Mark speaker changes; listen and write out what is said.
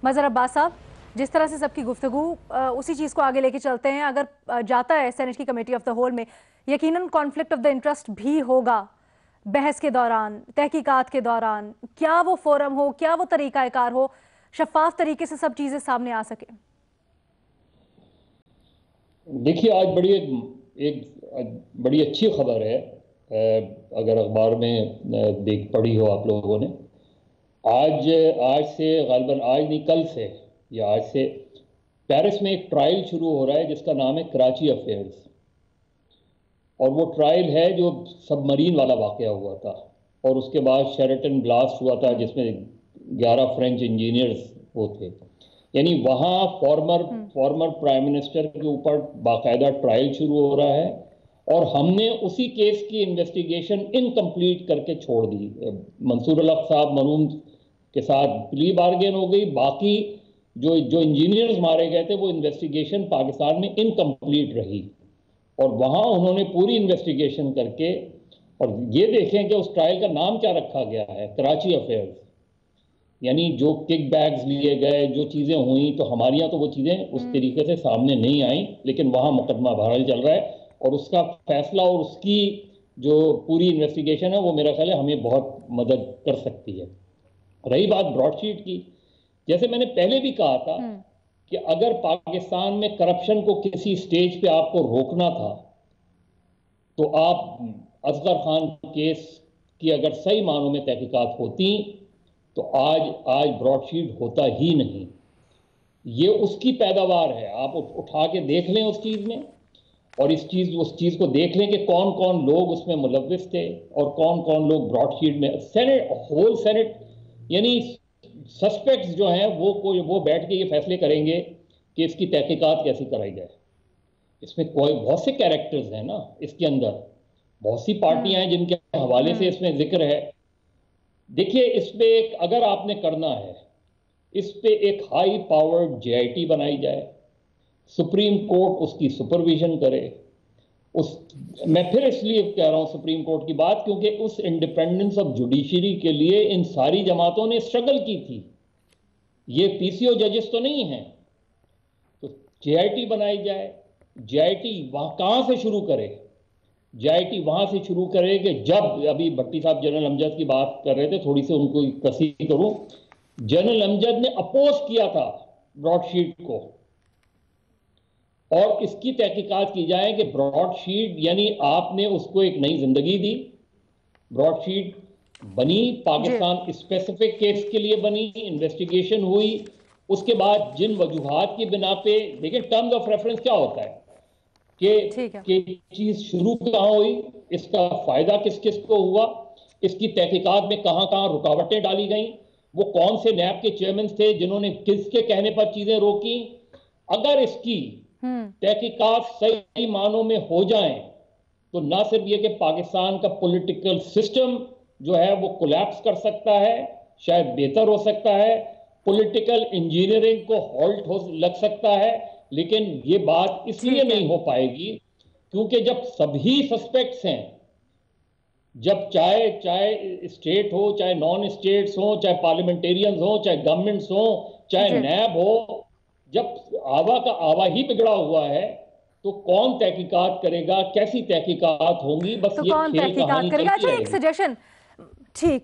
Speaker 1: मजहर अब्बास साहब, जिस तरह से सबकी गुफ्तगू उसी चीज़ को आगे लेके चलते हैं। अगर जाता है सेनेट की कमेटी ऑफ द होल में, यकीनन कॉन्फ्लिक्ट ऑफ द इंटरेस्ट भी होगा बहस के दौरान, तहकीकात के दौरान। क्या वो फोरम हो, क्या वो तरीकाकार हो, शफाफ तरीके से सब चीज़ें सामने आ सके।
Speaker 2: देखिए, आज एक बड़ी अच्छी खबर है। अगर अखबार में देख पढ़ी हो आप लोगों ने, आज आज से गालिबन आज नहीं कल से या आज से पेरिस में एक ट्रायल शुरू हो रहा है जिसका नाम है कराची अफेयर्स। और वो ट्रायल है जो सबमरीन वाला वाकया हुआ था और उसके बाद शेरेटन ब्लास्ट हुआ था जिसमें 11 फ्रेंच इंजीनियर्स वो थे। यानी वहाँ फॉर्मर प्राइम मिनिस्टर के ऊपर बाकायदा ट्रायल शुरू हो रहा है और हमने उसी केस की इन्वेस्टिगेशन इनकम्प्लीट करके छोड़ दी। मंसूर अल हक साहब मरूम के साथ प्ली बार्गेन हो गई। बाकी जो जो इंजीनियर्स मारे गए थे वो इन्वेस्टिगेशन पाकिस्तान में इनकम्प्लीट रही और वहाँ उन्होंने पूरी इन्वेस्टिगेशन करके और ये देखें कि उस ट्रायल का नाम क्या रखा गया है, कराची अफेयर्स। यानी जो किक बैग्स लिए गए, जो चीज़ें हुई, तो हमारे यहाँ तो वो चीज़ें उस तरीके से सामने नहीं आई, लेकिन वहाँ मुकदमा बहरहाल चल रहा है और उसका फैसला और उसकी जो पूरी इन्वेस्टिगेशन है वो मेरा ख्याल है हमें बहुत मदद कर सकती है। रही बात ब्रॉडशीट की, जैसे मैंने पहले भी कहा था कि अगर पाकिस्तान में करप्शन को किसी स्टेज पे आपको रोकना था तो आप असगर खान केस की अगर सही मानों में तहकीकात होती तो आज ब्रॉडशीट होता ही नहीं। ये उसकी पैदावार है। आप उठा के देख लें उस चीज़ में और उस चीज़ को देख लें कि कौन कौन लोग उसमें मुलव्विस थे और कौन कौन लोग ब्रॉडशीट में होल सेनेट यानी सस्पेक्ट्स जो हैं वो बैठ के ये फैसले करेंगे कि इसकी तहकीकात कैसी कराई जाए। इसमें कोई बहुत से कैरेक्टर्स हैं ना, इसके अंदर बहुत सी पार्टियां हैं जिनके हवाले से इसमें जिक्र है। देखिए, इसमें अगर आपने करना है, इस पे एक हाई पावर्ड जेआईटी बनाई जाए, सुप्रीम कोर्ट उसकी सुपरविजन करे। मैं फिर इसलिए कह रहा हूं सुप्रीम कोर्ट की बात क्योंकि उस इंडिपेंडेंस ऑफ जुडिशरी के लिए इन सारी जमातों ने स्ट्रगल की थी। ये पीसीओ जजेस तो नहीं हैं। तो जेआईटी बनाई जाए। जेआईटी वहां कहां से शुरू करे? जेआईटी वहां से शुरू करे कि जब अभी भट्टी साहब जनरल अमजद की बात कर रहे थे, थोड़ी सी उनको कसी करूं। जनरल अमजद ने अपोज किया था ब्रॉडशीट को और इसकी तहकीकात की जाए कि ब्रॉडशीट यानी आपने उसको एक नई जिंदगी दी। ब्रॉडशीट बनी, पाकिस्तान स्पेसिफिक केस के लिए बनी, इन्वेस्टिगेशन हुई, उसके बाद जिन वजूहात की बिना पे, देखिए टर्म्स ऑफ रेफरेंस क्या होता है कि चीज शुरू कहां हुई, इसका फायदा किस किस को हुआ, इसकी तहकीकात में कहां कहां रुकावटें डाली गई, वो कौन से नैब के चेयरमैन थे जिन्होंने किसके कहने पर चीजें रोकी। अगर इसकी तहकीकात सही मानों में हो जाएं तो ना सिर्फ ये कि पाकिस्तान का पॉलिटिकल सिस्टम जो है वो कोलैप्स कर सकता है, शायद बेहतर हो सकता है, पॉलिटिकल इंजीनियरिंग को हॉल्ट हो लग सकता है, लेकिन ये बात इसलिए नहीं हो पाएगी क्योंकि जब सभी सस्पेक्ट्स हैं, जब चाहे स्टेट हो, चाहे नॉन स्टेट्स हो, चाहे पार्लियामेंटेरियंस हो, चाहे गवर्नमेंट्स हो, चाहे नैब हो, जब आवा का आवा ही बिगड़ा हुआ है तो कौन तहकीकात करेगा, कैसी तहकीकात होंगी, बस
Speaker 1: तो
Speaker 2: ये
Speaker 1: कौन
Speaker 2: खेल
Speaker 1: तहकीकात
Speaker 2: कहानी
Speaker 1: करेगा।
Speaker 2: चलती
Speaker 1: अच्छा, एक
Speaker 2: रहेगी।
Speaker 1: सजेशन, ठीक है।